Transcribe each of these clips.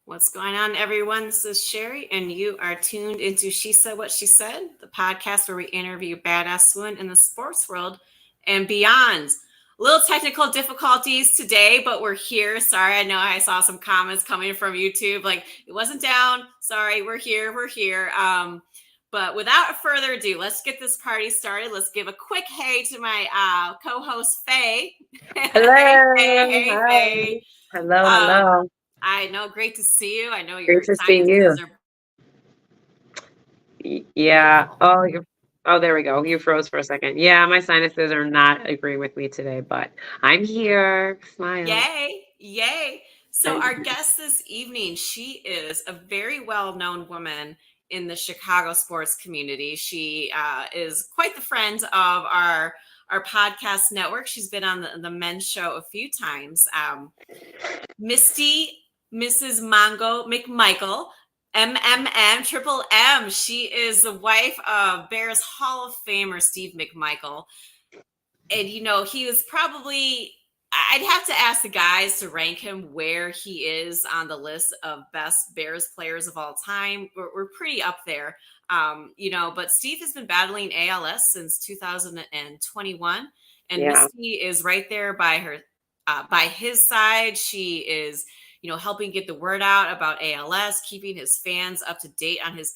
What's going on, everyone? This is Sherry, and you are tuned into She Said What She Said, the podcast where we interview badass women in the sports world and beyond. A little technical difficulties today, but we're here. Sorry, I know I saw some comments coming from YouTube, like it wasn't down. Sorry, we're here. But without further ado, let's get this party started. Let's give a quick hey to my co-host, Faye. Hello. Hey, Hi. Faye. Hello. I know. Great to see you. I know your Great to see you. Yeah. Oh, there we go. You froze for a second. Yeah, my sinuses are not agreeing with me today, but I'm here. Smile. Yay. So our guest this evening, she is a very well-known woman in the Chicago sports community. She is quite the friend of our podcast network. She's been on the men's show a few times. Misty Mrs. Mongo McMichael, MMM, Triple M. She is the wife of Bears Hall of Famer Steve McMichael. And, he was probably, I'd have to ask the guys to rank him where he is on the list of best Bears players of all time. We're pretty up there, but Steve has been battling ALS since 2021. And Yeah. Misty is right there by his side. She is, helping get the word out about ALS, keeping his fans up to date on his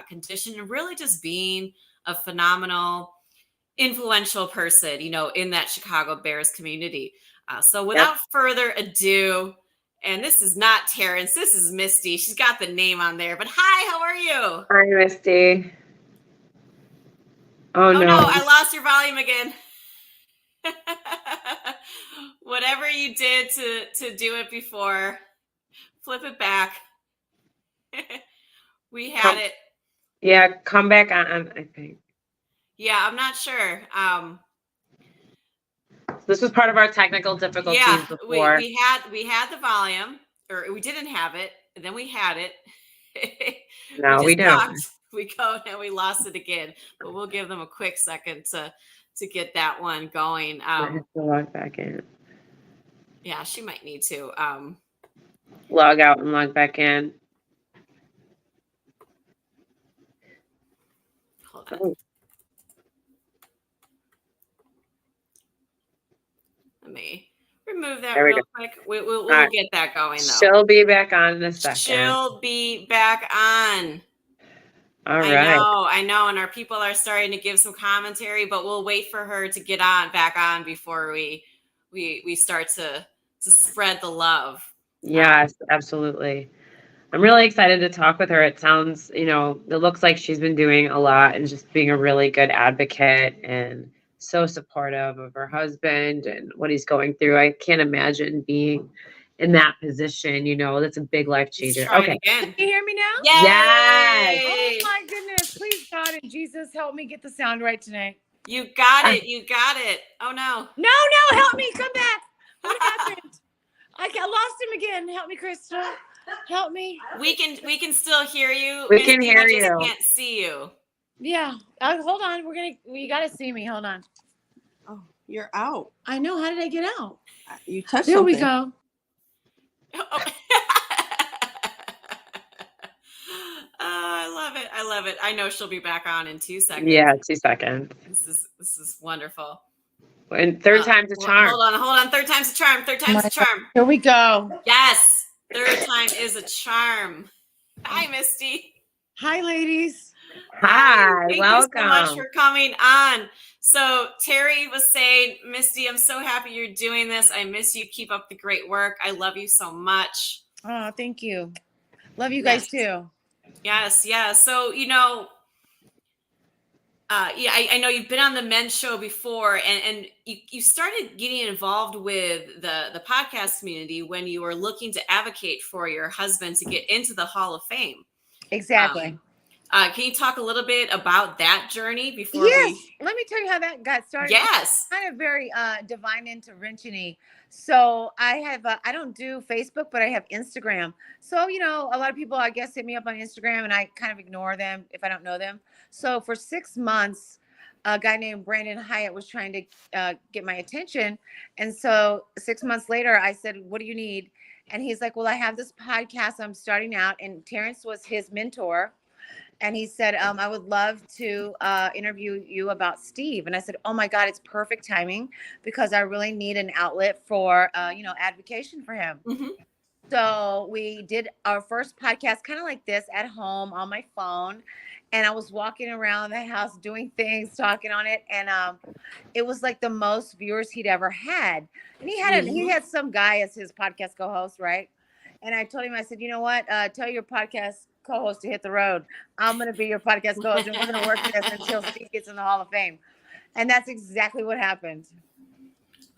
condition, and really just being a phenomenal, influential person, in that Chicago Bears community. So without further ado, and this is not Terrence, this is Misty. She's got the name on there, but hi, how are you? Hi, Misty. Oh no, I lost your volume again. Whatever you did to do it before, flip it back. We had it. Yeah, come back on, I think. Yeah, I'm not sure. This was part of our technical difficulties before. we had the volume, or we didn't have it, and then we had it. No, we don't. We go and we lost it again, but we'll give them a quick second to get that one going. I have to log back in. Yeah, she might need to log out and log back in. Hold on. Oh. Let me remove that real quick. We'll get that going, though. She'll be back on in a second. She'll be back on. All right. I know, and our people are starting to give some commentary, but we'll wait for her to get back on before we start to spread the love. Yes, absolutely. I'm really excited to talk with her. It sounds, it looks like she's been doing a lot and just being a really good advocate and so supportive of her husband and what he's going through. I can't imagine being in that position. That's a big life changer. Okay. Can you hear me now? Yes. Oh my goodness. Please, God and Jesus, help me get the sound right tonight. You got it. Oh no. No, help me. Come back. What happened? I lost him again. Help me, Crystal. Help me. We can still hear you. We can hear you. I can't see you. Yeah. Hold on. You got to see me. Hold on. Oh, you're out. I know. How did I get out? You touched there something. We go. I love it. I know she'll be back on in 2 seconds. Yeah, 2 seconds. This is wonderful. And third time's a charm. Hold on. Third time's a charm. Here we go. Yes. Third time is a charm. Hi, Misty. Hi, ladies. Hi. Thank welcome. you so much for coming on. So Terry was saying, Misty, I'm so happy you're doing this. I miss you. Keep up the great work. I love you so much. Oh, thank you. Love you guys too. Yes. So, I know you've been on the men's show before, and you started getting involved with the podcast community when you were looking to advocate for your husband to get into the Hall of Fame. Exactly. Can you talk a little bit about that journey before Let me tell you how that got started. Yes. It's kind of very divine intervention-y. So I don't do Facebook, but I have Instagram. So, a lot of people, I guess, hit me up on Instagram and I kind of ignore them if I don't know them. So for 6 months, a guy named Brandon Hyatt was trying to get my attention. And so 6 months later, I said, what do you need? And he's like, well, I have this podcast. I'm starting out. And Terrence was his mentor. And he said, I would love to interview you about Steve. And I said, oh my God, it's perfect timing because I really need an outlet for, advocation for him. Mm-hmm. So we did our first podcast kind of like this at home on my phone. And I was walking around the house doing things, talking on it. And it was like the most viewers he'd ever had. And he had some guy as his podcast co-host, right? And I told him, I said, you know what? Tell your podcast co-host to hit the road. I'm going to be your podcast co-host, and we're going to work this until Steve gets in the Hall of Fame. And that's exactly what happened.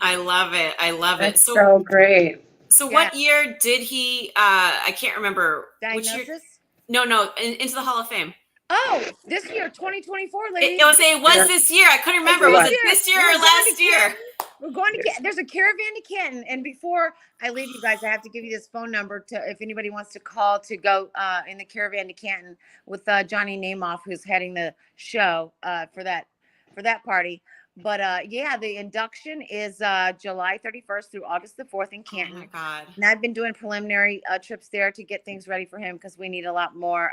I love it. I love it. That's so great. So what year did he, I can't remember. Diagnosis? Which year? No, into the Hall of Fame. Oh, this year, 2024, ladies. I was saying, was this year? I couldn't remember. Was it this year or last year? We're going to there's a caravan to Canton. And before I leave you guys, I have to give you this phone number to if anybody wants to call to go in the caravan to Canton with Johnny Namoff, who's heading the show for that party. But the induction is July 31st through August the 4th in Canton. Oh my God. And I've been doing preliminary trips there to get things ready for him because we need a lot more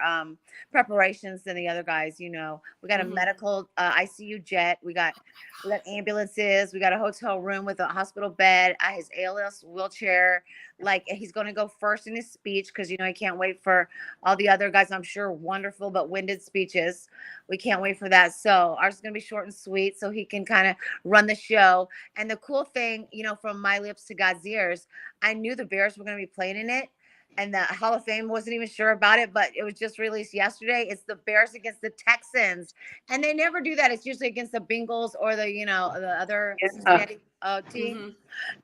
preparations than the other guys. You know, we got a medical ICU jet. We got ambulances. We got a hotel room with a hospital bed. His ALS wheelchair. Like he's going to go first in his speech because, he can't wait for all the other guys. I'm sure wonderful, but winded speeches. We can't wait for that. So ours is going to be short and sweet so he can kind of run the show. And the cool thing, from my lips to God's ears, I knew the Bears were going to be playing in it. And the Hall of Fame wasn't even sure about it, but it was just released yesterday. It's the Bears against the Texans. And they never do that. It's usually against the Bengals or the other Cincinnati team. Mm-hmm.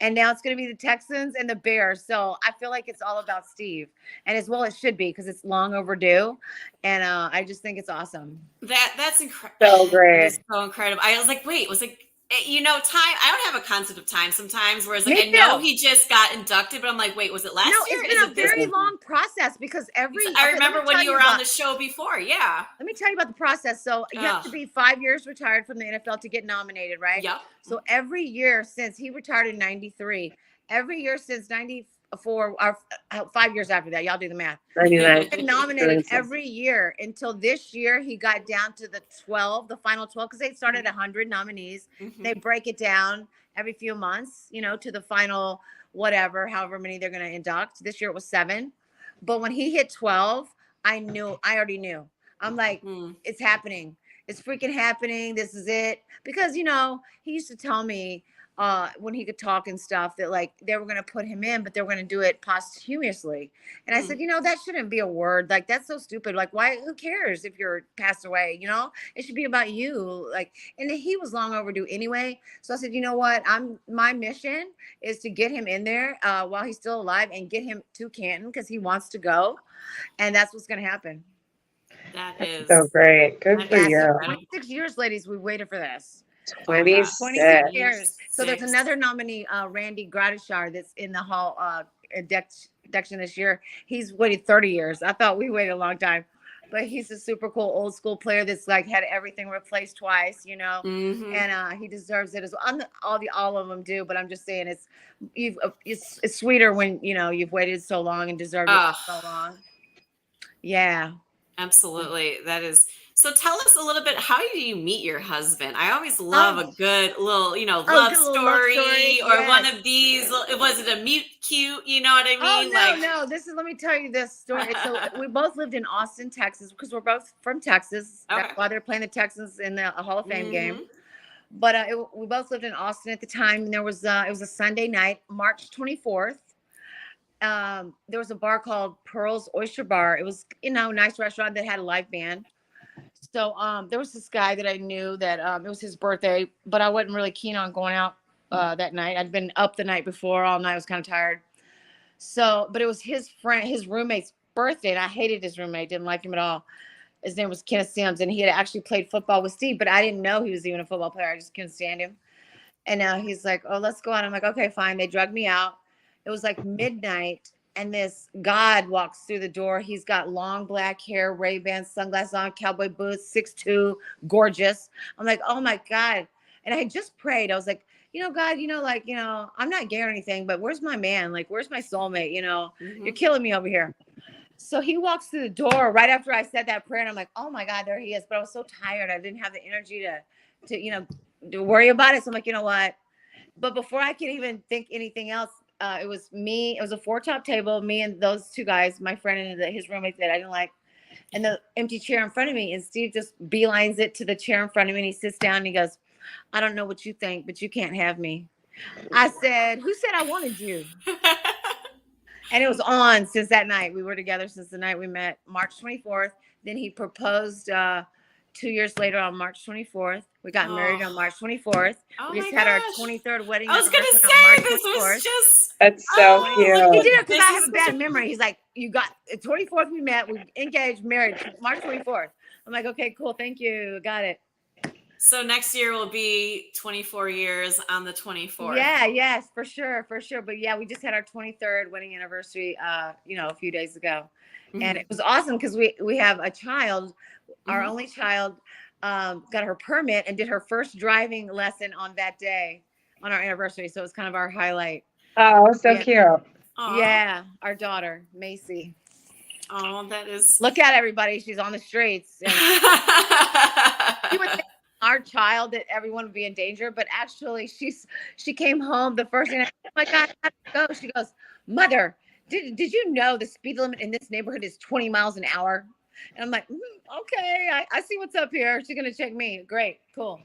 And now it's going to be the Texans and the Bears. So I feel like it's all about Steve. And as well it should be because it's long overdue. And I just think it's awesome. That's incredible. So great. It's so incredible. I was like, wait, time, I don't have a concept of time sometimes, whereas I know he just got inducted, but I'm like, wait, was it last year? No, it's been a very long process because I remember when you were on the show before. Yeah. Let me tell you about the process. So you have to be 5 years retired from the NFL to get nominated, right? Yep. So every year since he retired in 93, every year since 94, or 5 years after that, y'all do the math. He's been nominated every year until this year he got down to the final 12, because they started 100 nominees. Mm-hmm. They break it down every few months, to the final however many they're going to induct. This year it was 7. But when he hit 12, I already knew. I'm like, it's happening. It's freaking happening. This is it. Because, he used to tell me, when he could talk and stuff, that like they were going to put him in, but they were going to do it posthumously. And I said, that shouldn't be a word. Like, that's so stupid. Like, why, who cares if you're passed away? It should be about you. Like, and he was long overdue anyway. So I said, you know what? My mission is to get him in there while he's still alive and get him to Canton because he wants to go. And that's what's going to happen. That is so great. Good for you. 26 years, ladies, we waited for this. 26 years. So there's another nominee, Randy Gradishar, that's in the Hall induction this year. He's waited 30 years. I thought we waited a long time, but he's a super cool old school player that's like had everything replaced twice, Mm-hmm. And he deserves it as well. All of them do, but I'm just saying it's sweeter when you've waited so long and deserved it for so long. Yeah. Absolutely. That is. So tell us a little bit, how did you meet your husband? I always love a good little, love story or one of these. Was it a mute cute? You know what I mean? Oh, no. Let me tell you this story. So we both lived in Austin, Texas, because we're both from Texas. Okay. That's why they're playing the Texans in the Hall of Fame game. But we both lived in Austin at the time. And it was a Sunday night, March 24th. There was a bar called Pearl's Oyster Bar. It was, a nice restaurant that had a live band. So there was this guy that I knew that it was his birthday, but I wasn't really keen on going out that night. I'd been up the night before all night. I was kind of tired. So, but it was his roommate's birthday, and I hated his roommate. Didn't like him at all. His name was Kenneth Sims, and he had actually played football with Steve, but I didn't know he was even a football player. I just couldn't stand him. And now he's like, oh, let's go out. I'm like, okay, fine. They drugged me out. It was like midnight. And this God walks through the door. He's got long black hair, Ray-Ban sunglasses on, cowboy boots, 6'2", gorgeous. I'm like, oh my God. And I had just prayed. I was like, God, like, I'm not gay or anything, but where's my man? Like, where's my soulmate? Mhm. You're killing me over here. So he walks through the door right after I said that prayer, and I'm like, oh my God, there he is. But I was so tired. I didn't have the energy to worry about it. So I'm like, you know what? But before I could even think anything else, it was me. It was a 4-top table, me and those 2 guys, my friend and his roommate that I didn't like, and the empty chair in front of me. And Steve just beelines it to the chair in front of me, and he sits down and he goes, I don't know what you think, but you can't have me. I said, who said I wanted you? And it was on since that night. We were together since the night we met, March 24th. Then he proposed 2 years later on March 24th. We got married on March 24th. Oh We just my had our gosh. 23rd wedding I was gonna anniversary say on March this 24th. was just. That's so He cute. did it because This I is have a such bad a- memory. He's like, you got 24th we met, we engaged, married, March 24th. I'm like, okay, cool, thank you, got it. So next year will be 24 years on the 24th. Yeah, yes, for sure. But yeah, we just had our 23rd wedding anniversary, a few days ago, and it was awesome because we have a child, our only child, got her permit and did her first driving lesson on that day, on our anniversary. So it's kind of our highlight. Oh, so cute. Aw. Yeah, our daughter Macy. Oh, that is. Look at everybody; she's on the streets. And you would think our child that everyone would be in danger, but actually she came home the first thing. Oh my God, I have to go. She goes, Mother, did you know the speed limit in this neighborhood is 20 miles an hour? And I'm like, okay, I see what's up here. She's gonna check me. Great, cool.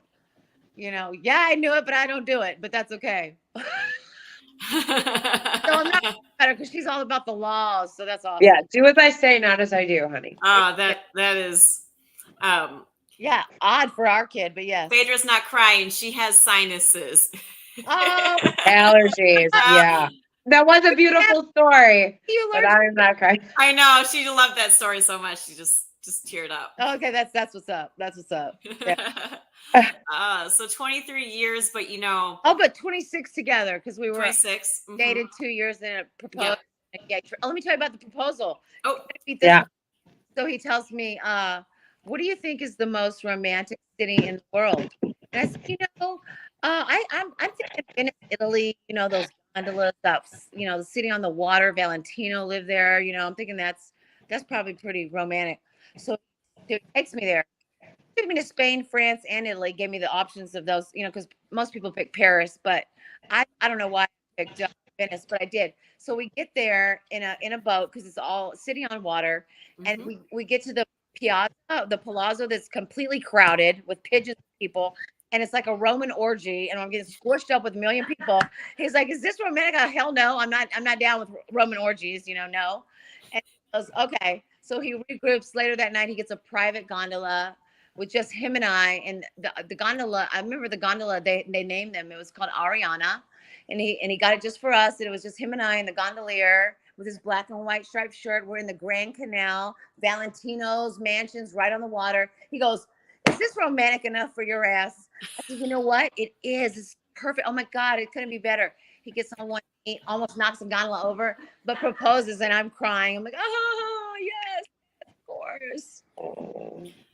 Yeah, I knew it, but I don't do it. But that's okay. So I'm not better because she's all about the laws. So that's awesome. Yeah, do as I say, not as I do, honey. That is. Yeah, odd for our kid, but yes. Phaedra's not crying. She has sinuses. Oh, Allergies. Yeah. That was a beautiful story, you but learned. I'm not crying. I know. She loved that story so much. She just teared up. Okay, that's what's up. That's what's up. Yeah. So 23 years, but Oh, but 26 together because we were 26. dated 2 years and it proposed. Yep. Let me tell you about the proposal. Oh, Yeah. So he tells me, what do you think is the most romantic city in the world? And I said, I'm thinking Venice, Italy, those gondolas, the city on the water, Valentino lived there. I'm thinking that's probably pretty romantic. So he takes me there. He took me to Spain, France, and Italy, gave me the options of those, because most people pick Paris, but I don't know why I picked Venice, but I did. So we get there in a boat because it's all city on water, and we get to the piazza, the palazzo that's completely crowded with pigeons and people, and it's like a Roman orgy, and I'm getting squished up with a million people. He's like, "Is this romantic?" Hell no, I'm not down with Roman orgies, no. And he goes, okay. So he regroups later that night. He gets a private gondola with just him and I, and the gondola. I remember the gondola. They named them. It was called Ariana, and he got it just for us. And it was just him and I and the gondolier with his black and white striped shirt. We're in the Grand Canal, Valentino's mansions right on the water. He goes, "Is this romantic enough for your ass?" I said, "You know what? It is. It's perfect. Oh my God, it couldn't be better." He gets on one knee, almost knocks the gondola over, but proposes, and I'm crying. I'm like, "Oh yes, of course."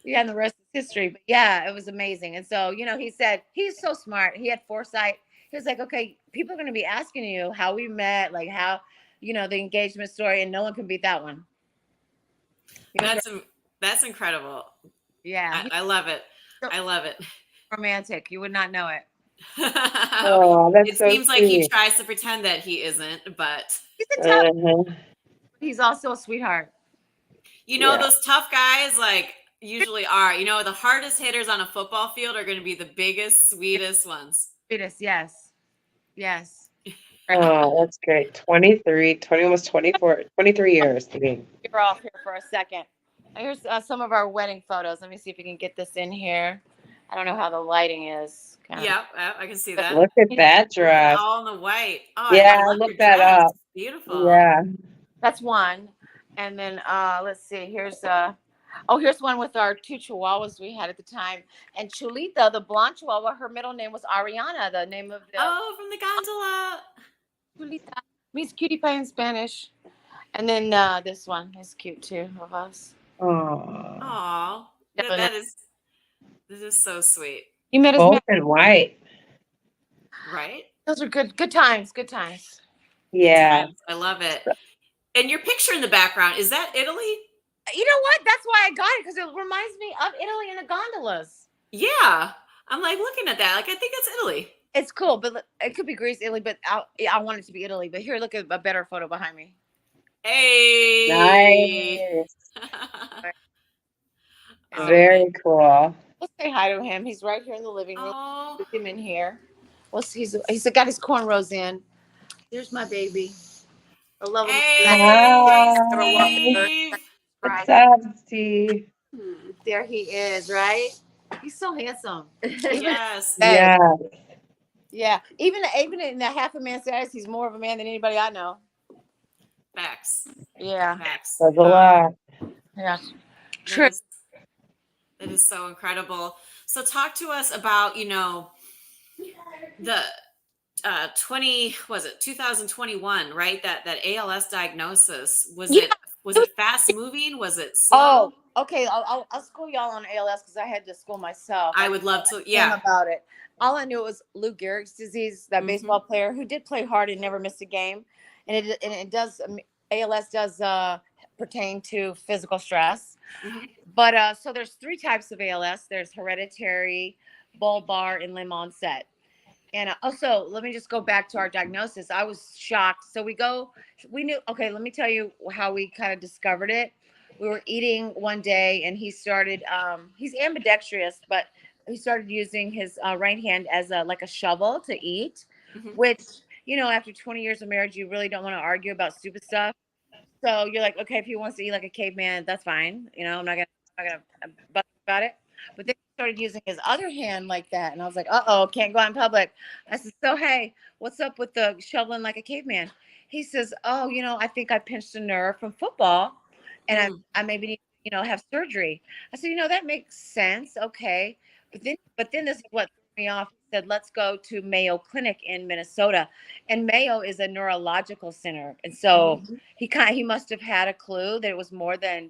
Yeah, and the rest is history. But yeah, it was amazing. And so, he said he's so smart. He had foresight. He was like, okay, people are going to be asking you how we met, like how, the engagement story, and no one can beat that one. That's incredible. Yeah. I love it. I love it. Romantic. You would not know it. Oh, that's it so seems sweet. like he tries to pretend that he isn't, but he's a tough. He's also a sweetheart. Those tough guys usually are. The hardest hitters on a football field are going to be the biggest, sweetest ones. Sweetest, yes. Oh, that's great. 23, almost 24, 23 years. You're off here for a second. Here's some of our wedding photos. Let me see if we can get this in here. I don't know how the lighting is. Yeah, I can see that. Look at that dress. All in the white. Oh, yeah, look that dress. up. Beautiful. Yeah. That's one. And then let's see. Here's one with our 2 chihuahuas we had at the time. And Chulita, the blonde chihuahua, her middle name was Ariana, the name of the... Oh, from the gondola. Chulita means cutie pie in Spanish. And then this one is cute too, of us. Oh. This is so sweet. You met us both in white. Right? Those are good times. Good times. Yeah. I love it. And your picture in the background, is that Italy? You know what? That's why I got it, because it reminds me of Italy and the gondolas. Yeah. I'm like looking at that. Like, I think it's Italy. It's cool, but it could be Greece, Italy, but I want it to be Italy. But here, look at a better photo behind me. Hey. Nice. Oh, Very cool. Let's say hi to him. He's right here in the living room. oh, Put him in here. Well, he's got his cornrows in. There's my baby. I love him. hey, Hi. Steve. What's up, Steve? There he is, right? He's so handsome. Yes. Hey, Yeah. yeah. Even in the half a man's eyes, he's more of a man than anybody I know. Facts. Yeah. Facts. That's a lot. Yeah. True. That is so incredible. So talk to us about, the 2021, right? That ALS diagnosis. Was it fast moving? Was it slow? Oh, okay. I'll school y'all on ALS because I had to school myself. I would love to. Yeah. About it. All I knew was Lou Gehrig's disease, that baseball player who did play hard and never missed a game, and it does ALS does pertain to physical stress. But so there's 3 types of ALS. There's hereditary, bulbar, and limb onset. And also, let me just go back to our diagnosis. I was shocked. So we knew, okay, let me tell you how we kind of discovered it. We were eating one day and he started, he's ambidextrous, but he started using his right hand as like a shovel to eat, which, after 20 years of marriage, you really don't want to argue about stupid stuff. So you're like, okay, if he wants to eat like a caveman, that's fine. I'm not gonna bust about it. But then he started using his other hand like that, and I was like, can't go out in public. I said, so hey, what's up with the shoveling like a caveman? He says, oh, I think I pinched a nerve from football, and I maybe need to, have surgery. I said, that makes sense. Okay, but then this is what threw me off. He said, let's go to Mayo Clinic in Minnesota, and Mayo is a neurological center, and so he must have had a clue that it was more than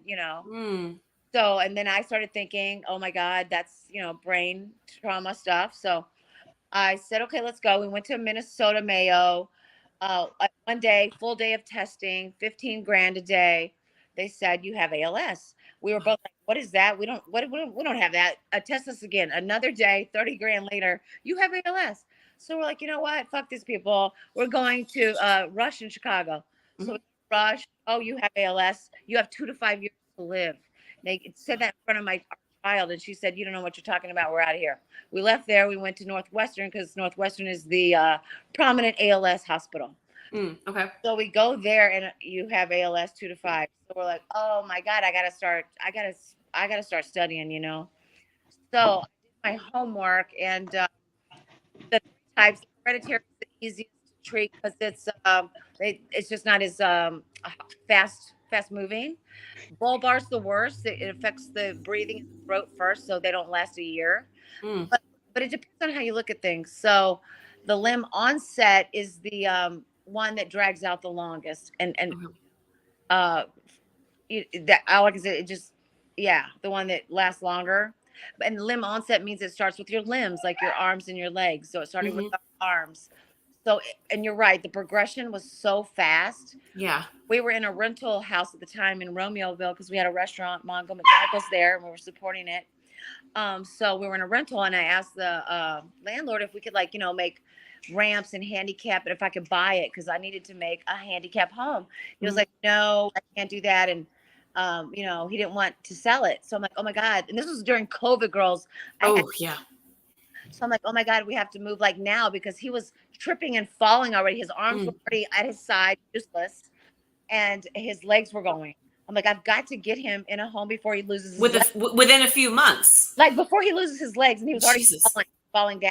So, and then I started thinking, oh my God, that's brain trauma stuff. So I said, okay, let's go. We went to Minnesota Mayo. One day, full day of testing, 15 grand a day. They said you have ALS. We were both like, what is that? We don't have that. Test us again. Another day, 30 grand later, you have ALS. So we're like, you know what? Fuck these people. We're going to Rush in Chicago. So we Rush. Oh, you have ALS. You have 2 to 5 years to live. They said that in front of my child, and she said, you don't know what you're talking about. We're out of here. We left there. We went to Northwestern because Northwestern is the prominent ALS hospital. Okay. So we go there, and you have ALS 2 to 5. So we're like, oh my God, I gotta start studying. So I did my homework, and the 3 types. Hereditary is the easiest to treat because it's just not as fast moving. Bulbar's the worst. It affects the breathing in the throat first, so they don't last a year. But it depends on how you look at things. So the limb onset is the one that drags out the longest, and that like I said, the one that lasts longer. And limb onset means it starts with your limbs, like your arms and your legs. So it started with the arms. So, and you're right, the progression was so fast. Yeah. We were in a rental house at the time in Romeoville because we had a restaurant, Mongo McMichael's there, and we were supporting it. So we were in a rental, and I asked the landlord if we could, make ramps and handicap it, if I could buy it, because I needed to make a handicap home. He was like, no, I can't do that. And, he didn't want to sell it. So I'm like, oh my God. And this was during COVID, girls. Yeah. So I'm like, oh my God, we have to move now, because he was tripping and falling already. His arms were already at his side, useless, and his legs were going. I'm like, I've got to get him in a home before he loses his legs. Within a few months. Like before he loses his legs, and he was already falling down.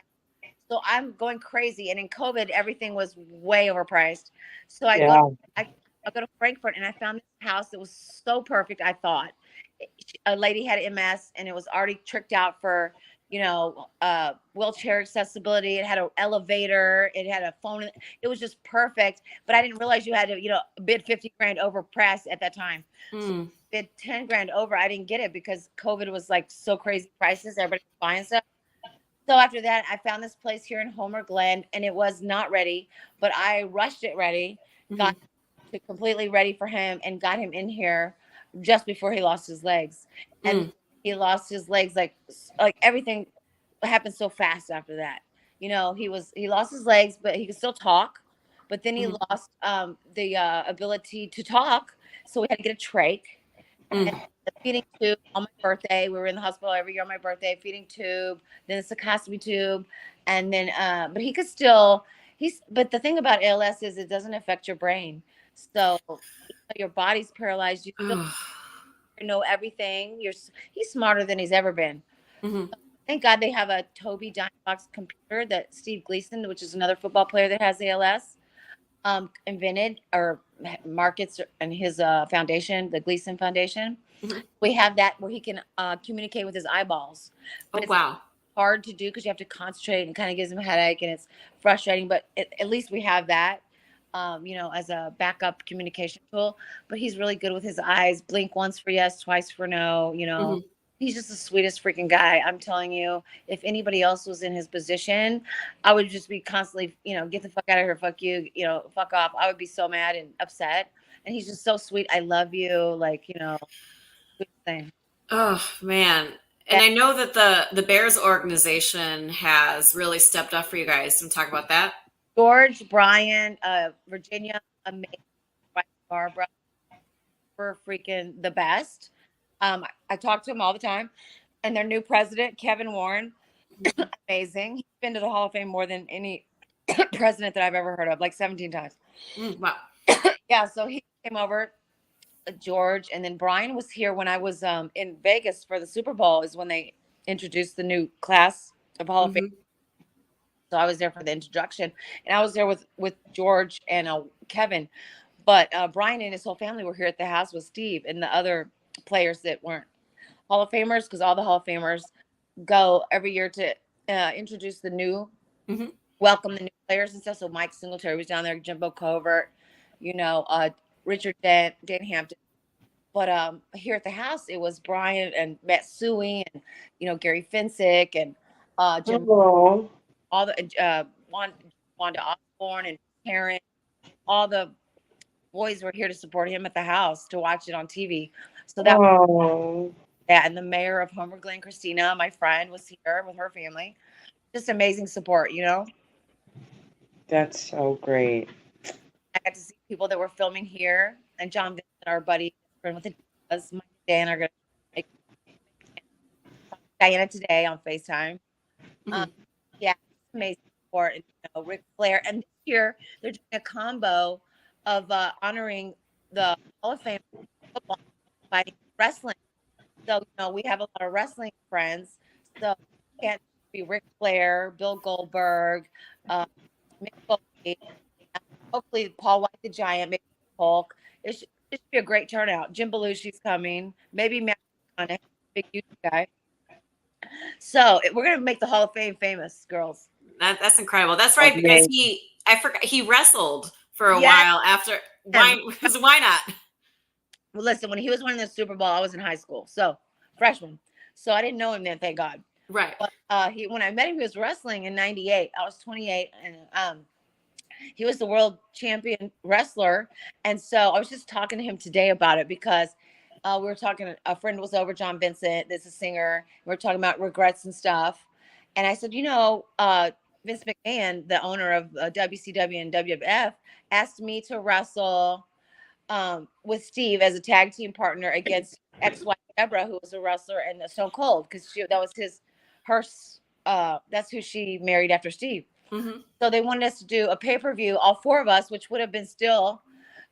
So I'm going crazy. And in COVID, everything was way overpriced. So I go to Frankfurt, and I found this house that was so perfect. I thought a lady had MS, and it was already tricked out for, wheelchair accessibility. It had an elevator. It had a phone. It was just perfect. But I didn't realize you had to, bid 50 grand over price at that time. So bid 10 grand over. I didn't get it because COVID was so crazy prices. Everybody was buying stuff. So after that, I found this place here in Homer Glen, and it was not ready, but I rushed it ready, got it completely ready for him, and got him in here just before he lost his legs. And he lost his legs like everything happened so fast after that. You know, he lost his legs, but he could still talk. But then he lost the ability to talk, so we had to get a trach. And the feeding tube on my birthday. We were in the hospital every year on my birthday, feeding tube, then the sacostomy tube. And then, but he could still, but the thing about ALS is it doesn't affect your brain. So your body's paralyzed. You still know everything. He's smarter than he's ever been. Thank God they have a Toby Dinebox computer that Steve Gleason, which is another football player that has ALS, invented or markets in his foundation, the Gleason Foundation. We have that where he can communicate with his eyeballs. But it's hard to do because you have to concentrate and kind of gives him a headache and it's frustrating. But at least we have that, you know, as a backup communication tool. But he's really good with his eyes. Blink once for yes, twice for no, you know. He's just the sweetest freaking guy. I'm telling you, if anybody else was in his position, I would just be constantly, you know, get the fuck out of here. Fuck you. You know, fuck off. I would be so mad and upset. And he's just so sweet. I love you. Like, you know, sweet thing. Oh, man. And I know that the Bears organization has really stepped up for you guys. Can we talk about that? George, Brian, Virginia, amazing. Barbara, we're freaking the best. I talk to him all the time. And their new president, Kevin Warren, amazing. He's been to the Hall of Fame more than any president that I've ever heard of, like 17 times. Wow. Yeah, so he came over, George, and then Brian was here when I was in Vegas for the Super Bowl is when they introduced the new class of Hall of Fame. So I was there for the introduction. And I was there with George and Kevin. But Brian and his whole family were here at the house with Steve and the other players that weren't Hall of Famers, because all the Hall of Famers go every year to introduce the new, welcome the new players and stuff. So Mike Singletary was down there, Jimbo Covert, you know, Richard Dan Hampton. But here at the house, it was Brian and Matt Suey and, you know, Gary Finsick and Jimbo, all the Wanda Osborne and Karen, all the boys were here to support him at the house to watch it on TV. So that and the mayor of Homer Glen, Christina, my friend, was here with her family. Just amazing support, you know. That's so great. I got to see people that were filming here, and John Vincent, our buddy, friend with the Mike and Dan are going to make Diana today on FaceTime. Yeah, amazing support, and you know, Ric Flair, and this year they're doing a combo of honoring the Hall of Fame football by wrestling. So, you know, we have a lot of wrestling friends. So it can't be Ric Flair, Bill Goldberg, Mick Foley, hopefully Paul White the Giant, maybe Hulk. It should be a great turnout. Jim Belushi's coming. Maybe Matt McConaughey, big YouTube guy. So we're going to make the Hall of Fame famous, girls. That's incredible. That's right, because he wrestled for a while after. Why not? Well, listen, when he was winning the Super Bowl, I was in high school, so freshman. So I didn't know him then, thank God. Right. But when I met him, he was wrestling in '98. I was 28, and he was the world champion wrestler. And so I was just talking to him today about it because we were talking. A friend was over, John Vincent, this is a singer. We were talking about regrets and stuff. And I said, you know, Vince McMahon, the owner of WCW and WWF, asked me to wrestle with Steve as a tag team partner against ex-wife Deborah, who was a wrestler, and Stone Cold, because that was that's who she married after Steve. So they wanted us to do a pay-per-view, all four of us, which would have been still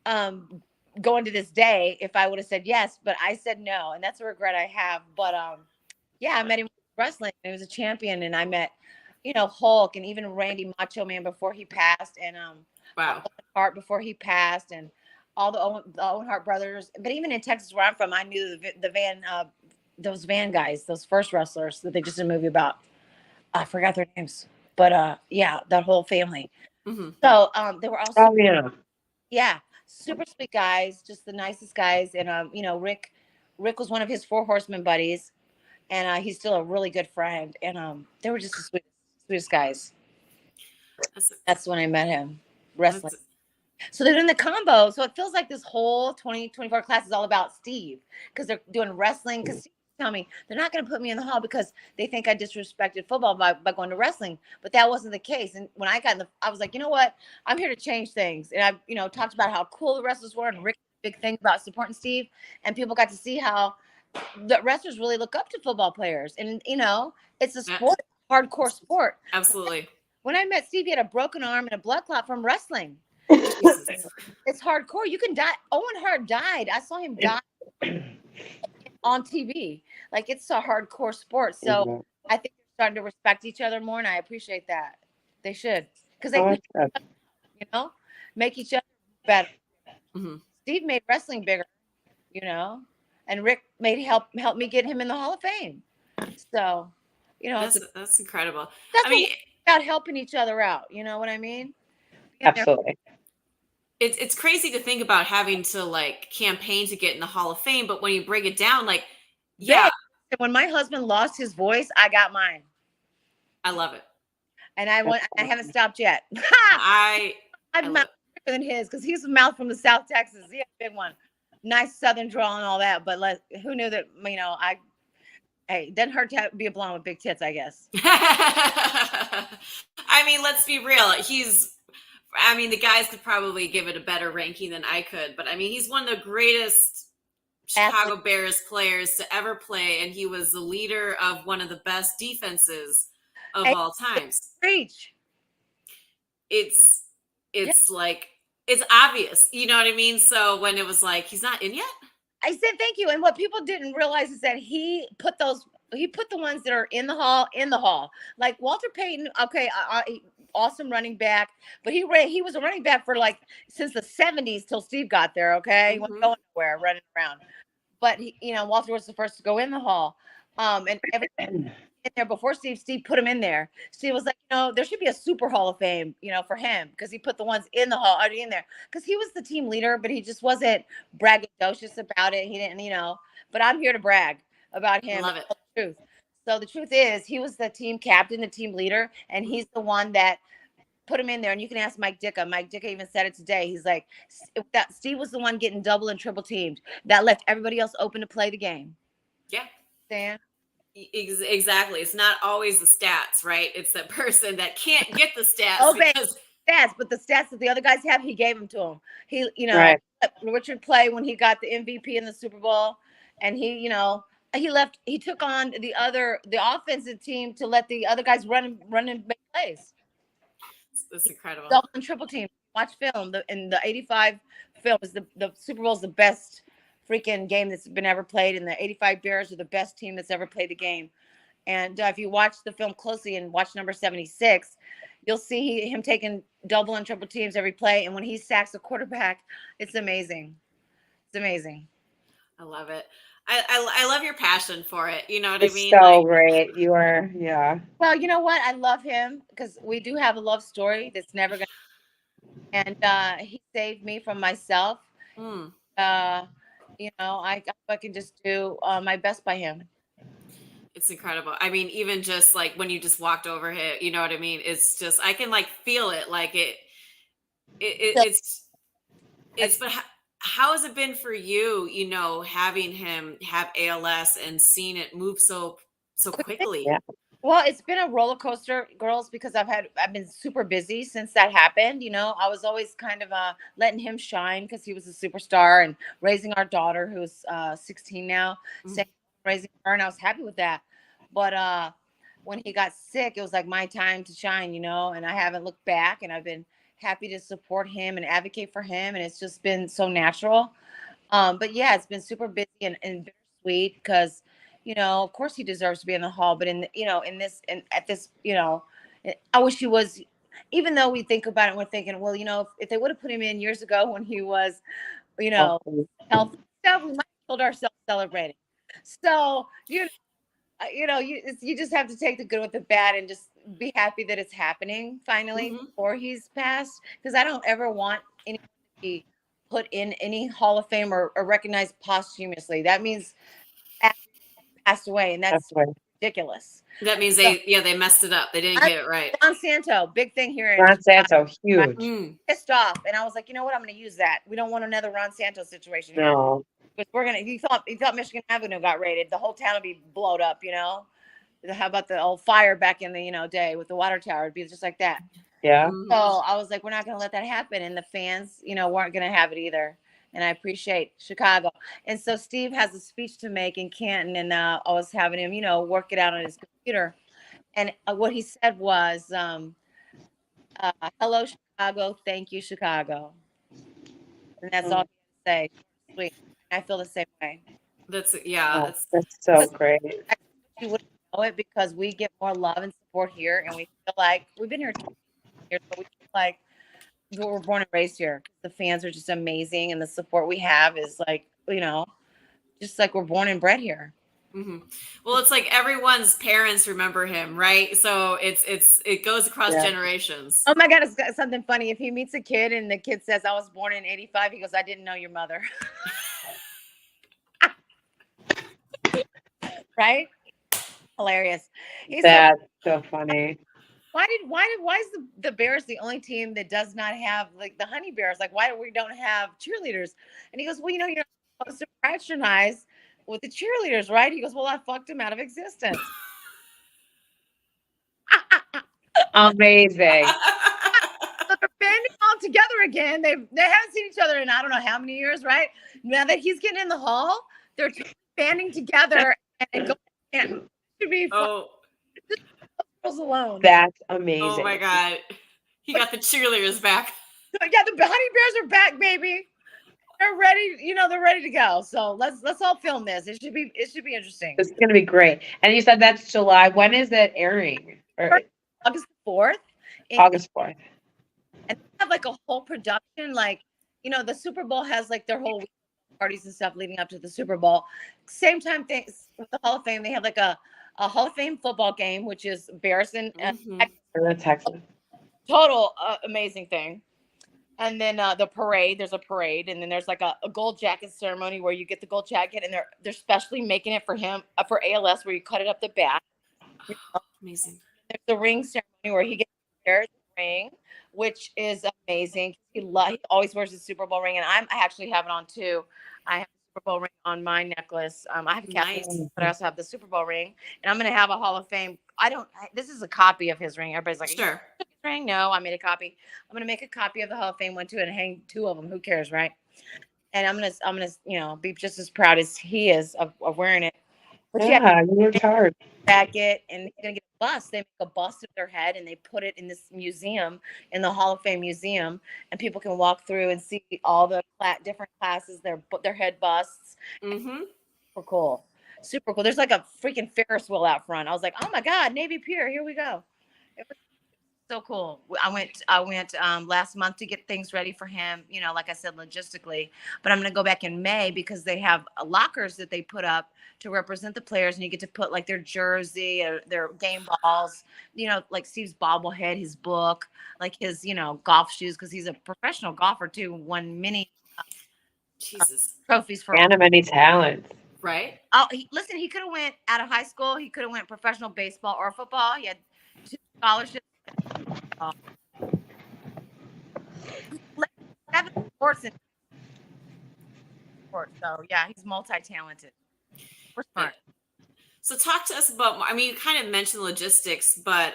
going to this day if I would have said yes, but I said no, and that's a regret I have. But yeah, I met him wrestling. He was a champion, and I met, you know, Hulk and even Randy Macho Man before he passed, and Owen Hart before he passed, and all the Owen Hart brothers. But even in Texas, where I'm from, I knew those Van guys, those first wrestlers that they just did a movie about. I forgot their names, but yeah, that whole family. So they were also super sweet guys, just the nicest guys. And you know, Rick was one of his Four Horsemen buddies, and he's still a really good friend. And they were just the sweetest guys. That's when I met him, wrestling. So they're doing the combo. So it feels like this whole 2024 class is all about Steve, because they're doing wrestling. Because Steve tell me they're not going to put me in the hall because they think I disrespected football by going to wrestling. But that wasn't the case. And when I got I was like, you know what? I'm here to change things. And I, talked about how cool the wrestlers were, and Rick, big thing about supporting Steve. And people got to see how the wrestlers really look up to football players. And, it's a sport, hardcore sport. Absolutely. When I met Steve, he had a broken arm and a blood clot from wrestling. It's hardcore. You can die. Owen Hart died. I saw him die on TV. Like, it's a hardcore sport. So I think they're starting to respect each other more, and I appreciate that. They should, because they, make each other better. Mm-hmm. Steve made wrestling bigger, and Rick help me get him in the Hall of Fame. So, that's incredible. That's about helping each other out. You know what I mean? Absolutely. It's crazy to think about having to campaign to get in the Hall of Fame, but when you break it down, when my husband lost his voice, I got mine. I love it, and I haven't stopped yet. I'm not bigger than his, because he's a mouth from the South Texas. He had a big one, nice Southern drawl and all that. But who knew that? It doesn't hurt to be a blonde with big tits, I guess. I mean, let's be real. The guys could probably give it a better ranking than I could, but he's one of the greatest Chicago Bears players to ever play, and he was the leader of one of the best defenses of all times. Preach. It's it's obvious, you know what I mean? So when it was he's not in yet, I said thank you. And what people didn't realize is that he put the ones that are in the hall. Like Walter Payton, okay, awesome running back, but he was a running back for since the 70s till Steve got there. Okay, he wasn't going nowhere, running around. But Walter was the first to go in the hall, and everything in there before Steve put him in there. Steve was like, there should be a super Hall of Fame, for him, because he put the ones in the hall already in there, because he was the team leader, but he just wasn't braggadocious about it. He didn't, but I'm here to brag about him. Love it. The truth. So the truth is, he was the team captain, the team leader, and he's the one that put him in there. And you can ask Mike Ditka. Mike Ditka even said it today. He's like, that Steve was the one getting double and triple teamed that left everybody else open to play the game. Yeah. Dan? Exactly. It's not always the stats, right? It's that person that can't get the stats. Stats, but the stats that the other guys have, he gave them to him. He, right. Richard play when he got the MVP in the Super Bowl, and he took on the offensive team to let the other guys run and make plays. That's incredible. Double and triple team. Watch film. In the 85 film is the Super Bowl is the best freaking game that's been ever played, and the 85 Bears are the best team that's ever played the game. And if you watch the film closely and watch number 76, you'll see him taking double and triple teams every play, and when he sacks a quarterback, it's amazing. It's amazing. I love it. I love your passion for it. You know what I mean? It's so great. You are, yeah. Well, you know what? I love him because we do have a love story that's never going to. And he saved me from myself. I can just do my best by him. It's incredible. Even just when you just walked over him, you know what I mean? It's just, I can feel it. But how has it been for you, having him have ALS and seeing it move so quickly? Yeah. Well, it's been a roller coaster, girls, because I've been super busy since that happened. I was always kind of letting him shine because he was a superstar, and raising our daughter, who's 16 now, raising her, and I was happy with that. But when he got sick, it was my time to shine, and I haven't looked back, and I've been happy to support him and advocate for him, and it's just been so natural. But yeah, it's been super busy and bittersweet because, of course he deserves to be in the hall, but I wish he was. Even though we think about it, we're thinking, well, if they would have put him in years ago when he was, healthy stuff, we might have told ourselves celebrating. So you just have to take the good with the bad and just be happy that it's happening finally before he's passed, because I don't ever want anyone to be put in any Hall of Fame or recognized posthumously. That means after passed away, and that's right. ridiculous. That means So, they messed it up. They didn't get it right. Monsanto, big thing here. Ron Santo, huge. Pissed off, and I was like, you know what? I'm going to use that. We don't want another Ron Santo situation here. No. Because we're gonna. He thought Michigan Avenue got raided. The whole town would be blowed up. How about the old fire back in the day with the water tower? It'd be just like that. Yeah. So I was like, we're not gonna let that happen, and the fans, weren't gonna have it either. And I appreciate Chicago. And so Steve has a speech to make in Canton, and I was having him, work it out on his computer. And what he said was, "Hello, Chicago. Thank you, Chicago." And that's all he had to say. Sweet. I feel the same way. That's so great. You wouldn't know it because we get more love and support here, and we feel like we've been here 20 years, but we feel like we're born and raised here. The fans are just amazing, and the support we have is like, just like we're born and bred here. Mm-hmm. Well, it's like everyone's parents remember him, right? So it goes across generations. Oh my God, it's something funny. If he meets a kid and the kid says, "I was born in '85," he goes, "I didn't know your mother." Right? Hilarious. That's so funny. Why is the Bears the only team that does not have like the Honey Bears? Like, why we don't have cheerleaders? And he goes, well, you're not supposed to patronize with the cheerleaders, right? He goes, well, I fucked them out of existence. Amazing. So they're banding all together again. They haven't seen each other in I don't know how many years, right? Now that he's getting in the hall, they're banding together and going. It should be fun. Alone. That's amazing. Oh my God. He got the cheerleaders back. Yeah, the Honey Bears are back, baby. They're ready, they're ready to go. So let's all film this. It should be interesting. It's gonna be great. And you said that's July. When is it airing? August 4th. August 4th. And they have like a whole production, like, the Super Bowl has like their whole parties and stuff leading up to the Super Bowl. Same time things with the Hall of Fame, they have like a Hall of Fame football game, which is Bears and Texas. Total amazing thing. And then the parade, there's a parade, and then there's like a gold jacket ceremony where you get the gold jacket, and they're specially making it for him for ALS, where you cut it up the back. Amazing. There's the ring ceremony where he gets the ring, which is amazing. He always wears the Super Bowl ring, and I actually have it on too. I have the Super Bowl ring on my necklace. I have a cap, but I also have the Super Bowl ring, and I'm gonna have a Hall of Fame. This is a copy of his ring. Everybody's like, sure. Ring? No, I made a copy. I'm gonna make a copy of the Hall of Fame one too, and hang two of them. Who cares, right? And I'm gonna be just as proud as he is of wearing it. But yeah, you worked hard. Jacket, and he's gonna get a bust. They make a bust of their head, and they put it in this museum, in the Hall of Fame museum, and people can walk through and see all the different classes, their head busts. Mm-hmm. Super cool, super cool. There's like a freaking Ferris wheel out front. I was like, oh my God, Navy Pier, here we go. It was so cool. I went last month to get things ready for him, like I said, logistically, but I'm going to go back in May because they have lockers that they put up to represent the players, and you get to put like their jersey or their game balls, like Steve's bobblehead, his book, like his, golf shoes, because he's a professional golfer too, won many trophies for and many talents. Right. Oh, listen, he could have went out of high school. He could have went professional baseball or football. He had 2 scholarships. 7 sports so yeah, he's multi-talented. We're smart. So talk to us about, you kind of mentioned logistics, but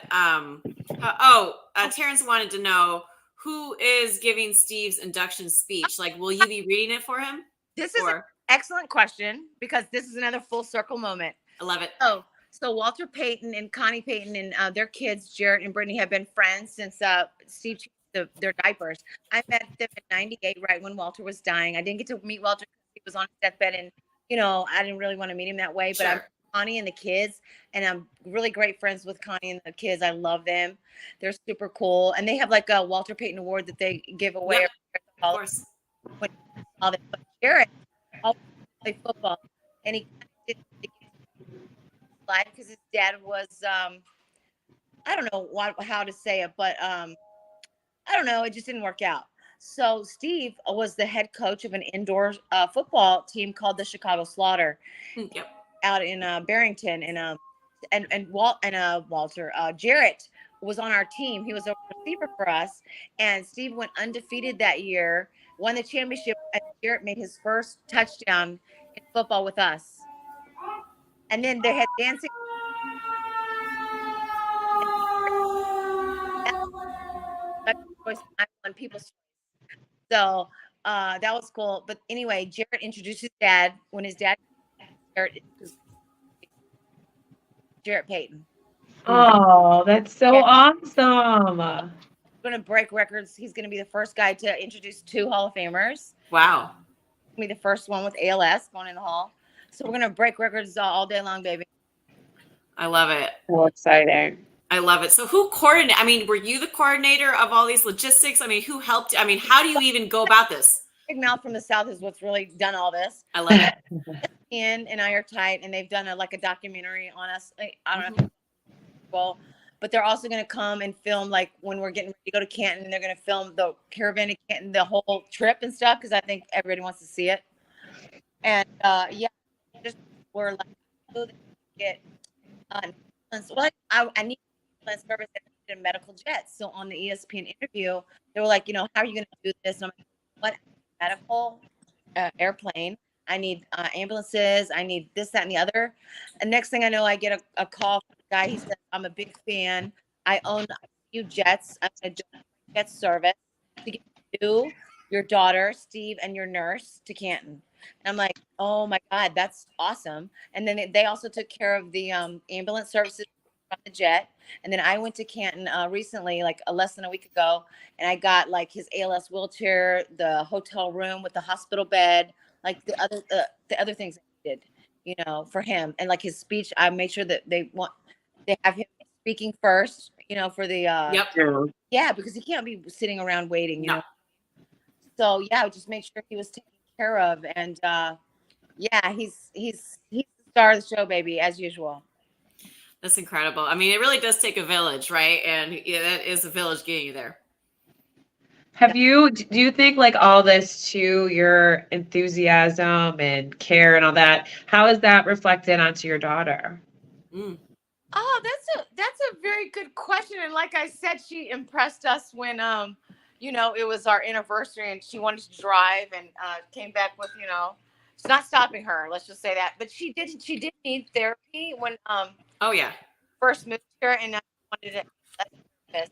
Terrence wanted to know who is giving Steve's induction speech. Like, will you be reading it for him? This is an excellent question, because this is another full circle moment. I love it. So Walter Payton and Connie Payton and their kids, Jarrett and Brittany, have been friends since Steve changed their diapers. I met them in '98, right when Walter was dying. I didn't get to meet Walter because he was on his deathbed, and I didn't really want to meet him that way. But I'm Connie and the kids, and I'm really great friends with Connie and the kids. I love them. They're super cool, and they have like a Walter Payton Award that they give away. Yep, of course. Jarrett played football, and he did life because his dad was I don't know how to say it, but I don't know, it just didn't work out. So Steve was the head coach of an indoor football team called the Chicago Slaughter. Yep. out in Barrington, and Walter Jarrett was on our team. He was a receiver for us, and Steve went undefeated that year, won the championship, and Jarrett made his first touchdown in football with us. And then they had dancing. On people's. So that was cool. But anyway, Jarrett introduced his dad when his dad Jarrett Payton. Oh, that's so awesome. Going to break records. He's going to be the first guy to introduce 2 Hall of Famers. Wow. Be the first one with ALS going in the hall. So we're going to break records all day long, baby. I love it. So exciting. I love it. So who coordinated? I mean, were you the coordinator of all these logistics? I mean, who helped? I mean, how do you even go about this? Big Mouth from the South is what's really done all this. I love it. Ian and I are tight, and they've done a documentary on us. I don't know. Well, but they're also going to come and film like when we're getting ready to go to Canton, and they're going to film the caravan to Canton, the whole trip and stuff, because I think everybody wants to see it. And just we're like, get well, I need ambulance service and medical jets. So on the ESPN interview, they were like, how are you going to do this? And I'm like, what medical airplane? I need ambulances. I need this, that, and the other. And next thing I know, I get a call from the guy. He says, I'm a big fan. I own a few jets. I'm going to do jet service to get you, your daughter, Steve, and your nurse to Canton. And I'm like, oh my God, that's awesome. And then they also took care of the ambulance services on the jet. And then I went to Canton recently, like less than a week ago, and I got like his ALS wheelchair, the hotel room with the hospital bed, like the other things I did, for him. And like his speech, I made sure that they have him speaking first, for the because he can't be sitting around waiting, you know. So just make sure he was taken care of. And he's the star of the show, baby, as usual. That's incredible. I mean, it really does take a village, right? And that is a village getting you there. Do you think like all this to your enthusiasm and care and all that, how is that reflected onto your daughter? Oh, that's a very good question. And like I said, she impressed us when, it was our anniversary and she wanted to drive and came back with, it's not stopping her. Let's just say that. But she did need therapy when, first moved here, and I wanted to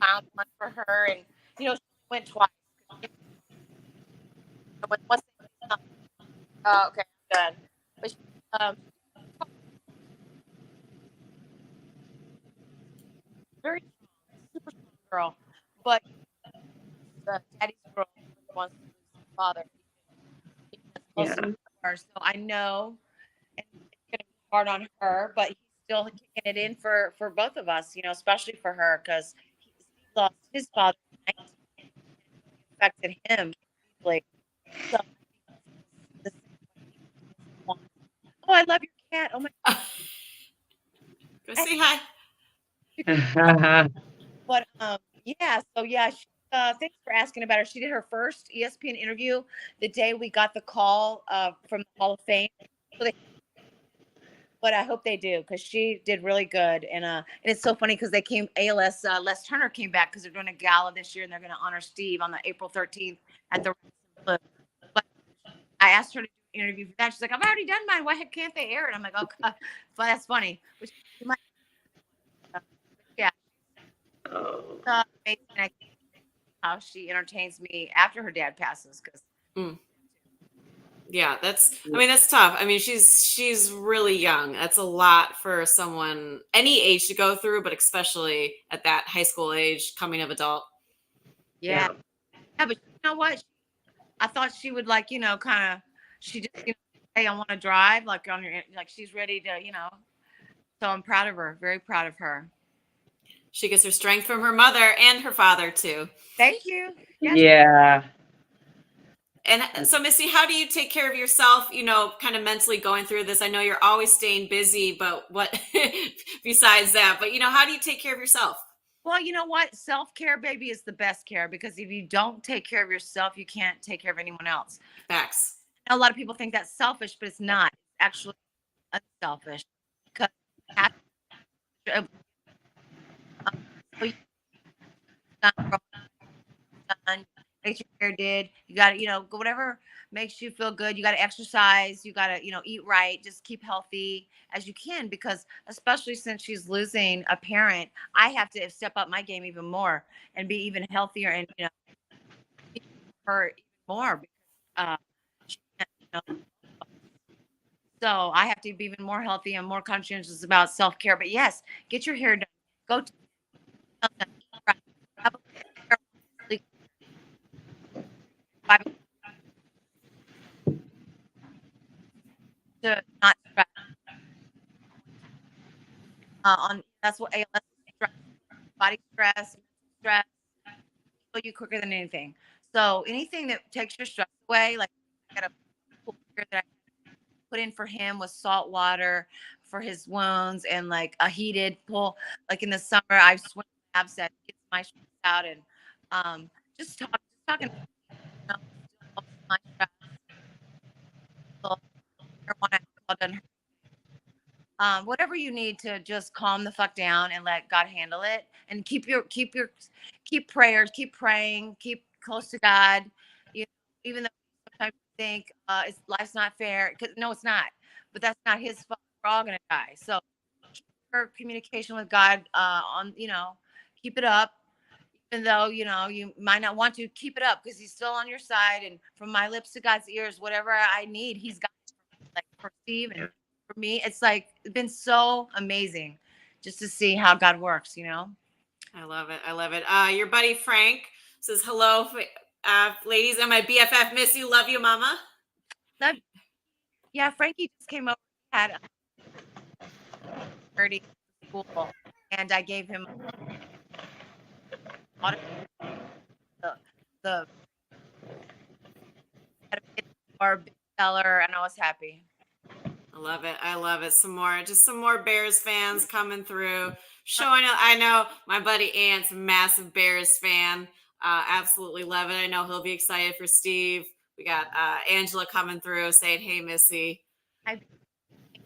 found one for her, and she went twice. Okay, good. But she, very super strong girl, but the daddy's girl wants to lose his father. So I know, and it's gonna be hard on her, but he's still kicking it in for both of us, especially for her, because he lost his father and it affected him deeply. So I love your cat. Oh my God. Go say hi. But thanks for asking about her. She did her first ESPN interview the day we got the call from the Hall of Fame. But I hope they do, because she did really good. And it's so funny because ALS Les Turner came back because they're doing a gala this year, and they're going to honor Steve on the April 13th at the. But I asked her to do an interview for that. She's like, I've already done mine. Why can't they air it? I'm like, okay, but that's funny. Which amazing. How she entertains me after her dad passes, because that's tough. I mean, she's really young. That's a lot for someone any age to go through, but especially at that high school age, coming of adult. Yeah, but you know what, I thought she would she just hey, I want to drive, like on your, like she's ready to, so I'm proud of her, very proud of her. She gets her strength from her mother and her father too. Thank you. Yes. Yeah. And so, Misty, how do you take care of yourself, kind of mentally going through this? I know you're always staying busy, but what besides that? But, how do you take care of yourself? Well, you know what? Self-care, baby, is the best care, because if you don't take care of yourself, you can't take care of anyone else. Facts. A lot of people think that's selfish, but it's not. It's actually unselfish because you have to, so you done, get your hair did. You got to, go whatever makes you feel good. You got to exercise. You got to, eat right. Just keep healthy as you can because especially since she's losing a parent, I have to step up my game even more and be even healthier and, her even more because she can't, so I have to be even more healthy and more conscientious about self-care. But yes, get your hair done. Go to have a to not stress on that's what ALS is, stress, body stress, kill you quicker than anything. So anything that takes your stress away, like I got a pool here that I put in for him with salt water for his wounds and like a heated pool. Like in the summer, I swim laps that gets my stress out and talking. My stress. Marijuana doesn't hurt. Whatever you need to just calm the fuck down and let God handle it, and keep prayers, keep praying, keep close to God. Even though sometimes you think life's not fair, because no, it's not. But that's not His fault. We're all gonna die. So keep your communication with God keep it up. Even though you might not want to keep it up because He's still on your side. And from my lips to God's ears, whatever I need, He's got it for me. Like for Steve and for me, it's been so amazing just to see how God works. I love it. I love it. Your buddy Frank says hello, ladies, and my BFF Misty. Love you, Mama. Yeah, Frankie just came over. He had a party at school, and I gave him the bestseller, and I was happy. I love it. I love it. Some more Bears fans coming through. Showing up. I know my buddy Ant's a massive Bears fan. Absolutely love it. I know he'll be excited for Steve. We got Angela coming through saying, "Hey, Missy."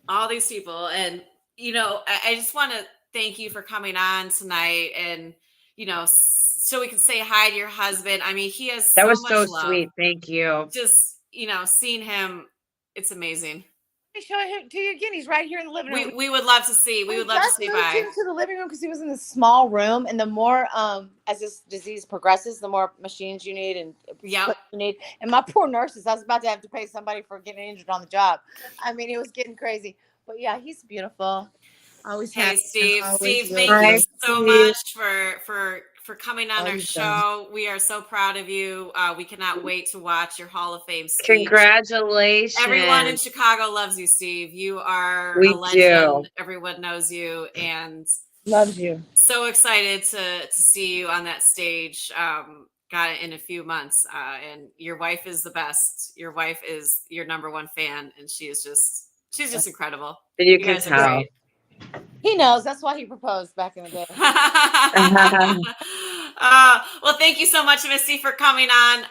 All these people, and I just want to thank you for coming on tonight, and so we can say hi to your husband. I mean, he has that so was much so love. sweet. Thank you. Just seeing him, it's amazing. Let me show it to you again. He's right here in the living room. We would love to see. We would love to say bye. Into the living room because he was in the small room, and the more as this disease progresses, the more machines you need and you need. And my poor nurses, I was about to have to pay somebody for getting injured on the job. I mean, it was getting crazy. But yeah, he's beautiful. Always hey, happy. Steve. Always Steve, thank you so much for coming on our show. We are so proud of you. We cannot wait to watch your Hall of Fame speech. Congratulations. Everyone in Chicago loves you, Steve. You are a legend. Do. Everyone knows you and loves you. So excited to see you on that stage. Got it in a few months. And your wife is the best. Your wife is your number one fan, and she's just incredible. And you can tell. He knows. That's why he proposed back in the day. Well, thank you so much, Misty, for coming on.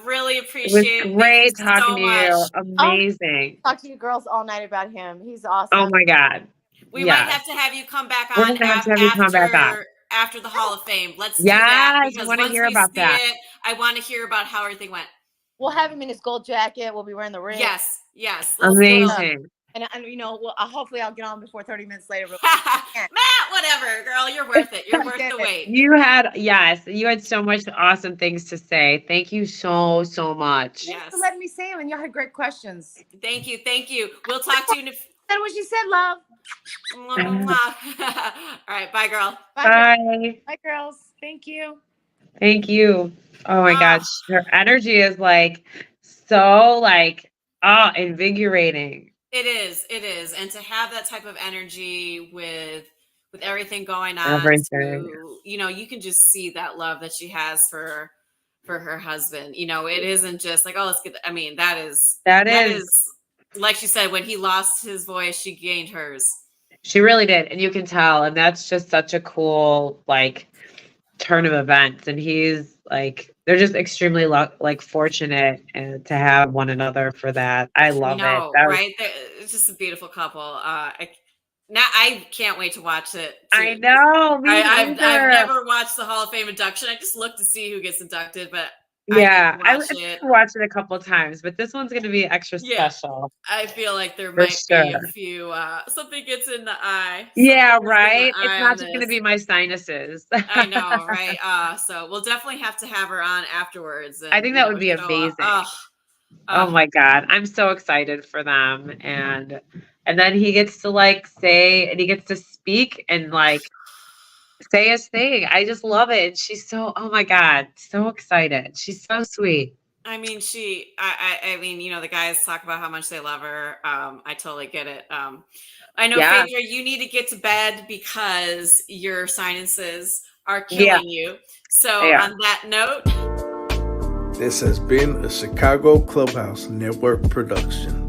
Really appreciate it. It was great talking to you. Amazing. I'll talk to you girls all night about him. He's awesome. Oh my God. We might have to have you come back on. We're gonna have to have you come back on. After the Hall of Fame. Let's do that. Because I want to hear about that. I want to hear about how everything went. We'll have him in his gold jacket. We'll be wearing the ring. Yes. Amazing. And hopefully I'll get on before 30 minutes later. Matt, whatever, girl, you're worth it. You're worth the wait. You had so much awesome things to say. Thank you so much. Thanks for letting me say them, and y'all had great questions. Thank you. We'll talk to you. That's what she said, love. All right, bye, girl. Bye. Bye, girls. Thank you. Thank you. Oh my gosh, her energy is so invigorating. It is, and to have that type of energy with everything going on, you can just see that love that she has for her husband. It isn't just like, oh, let's get. I mean, that is like she said, when he lost his voice, she gained hers. She really did, and you can tell, and that's just such a cool turn of events. And he's they're just extremely fortunate to have one another for that. I love it. Right? it's just a beautiful couple. I can't wait to watch it. Too. I know. I've never watched the Hall of Fame induction. I just look to see who gets inducted, but yeah, I watched it a couple times, but this one's going to be extra special. I feel like there might be a few, something gets in the eye. Yeah, right. It's not just going to be my sinuses. I know, right? So we'll definitely have to have her on afterwards. And, I think that would be amazing. Oh my God. I'm so excited for them. And then he gets to say, and he gets to speak and say his thing. I just love it. And she's so, oh my God, so excited. She's so sweet. I mean, I mean, the guys talk about how much they love her. I totally get it. I know, Phaedra, you need to get to bed because your sinuses are killing you. So on that note, this has been a Chicago Clubhouse Network production.